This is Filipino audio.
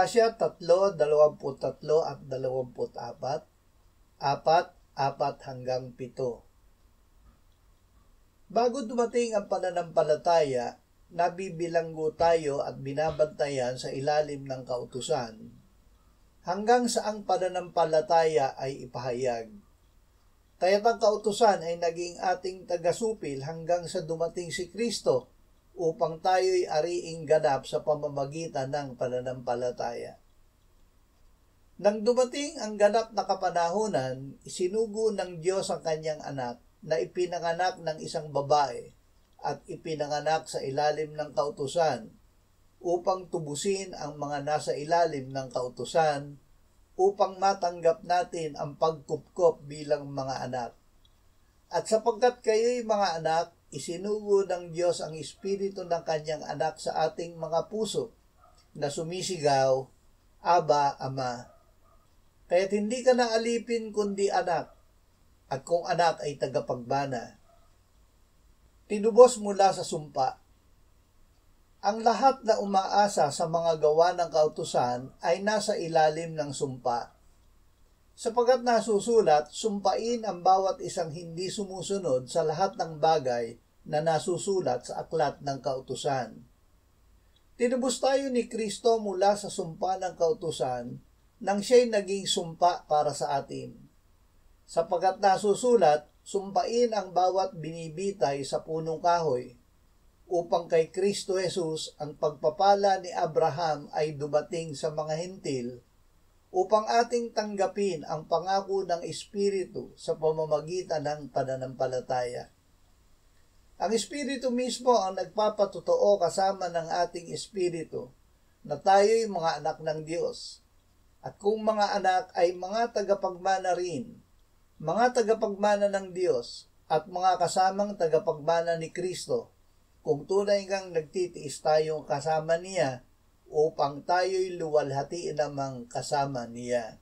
Galasya 3:23 at 24, 4:4-7. Bago dumating ang pananampalataya, nabibilanggo tayo at binabantayan sa ilalim ng kautusan, hanggang sa ang pananampalataya ay ipahayag. Kaya't ang kautusan ay naging ating tagasupil hanggang sa dumating si Kristo upang tayo'y ariing ganap sa pamamagitan ng pananampalataya. Nang dumating ang ganap na kapanahunan, isinugo ng Diyos ang kanyang anak na ipinanganak ng isang babae at ipinanganak sa ilalim ng kautusan upang tubusin ang mga nasa ilalim ng kautusan upang matanggap natin ang pagkupkop bilang mga anak. At sapagkat kayo'y mga anak, isinugo ng Diyos ang espiritu ng kanyang anak sa ating mga puso na sumisigaw, Aba, Ama. Kaya't hindi ka na alipin kundi anak, at kung anak ay tagapagbana. Tinubos mula sa sumpa. Ang lahat na umaasa sa mga gawa ng kautusan ay nasa ilalim ng sumpa. Sapagkat nasusulat, sumpain ang bawat isang hindi sumusunod sa lahat ng bagay na nasusulat sa aklat ng kautusan. Tinubos tayo ni Kristo mula sa sumpa ng kautusan nang siya'y naging sumpa para sa atin. Sapagkat nasusulat, sumpain ang bawat binibitay sa punong kahoy, upang kay Kristo Jesus ang pagpapala ni Abraham ay dumating sa mga Hentil, upang ating tanggapin ang pangako ng Espiritu sa pamamagitan ng pananampalataya. Ang Espiritu mismo ang nagpapatotoo kasama ng ating Espiritu na tayo'y mga anak ng Diyos. At kung mga anak ay mga tagapagmana rin, mga tagapagmana ng Diyos at mga kasamang tagapagmana ni Kristo, kung tunay ngang nagtitiis tayong kasama niya upang tayo'y luwalhatiin namang kasama niya.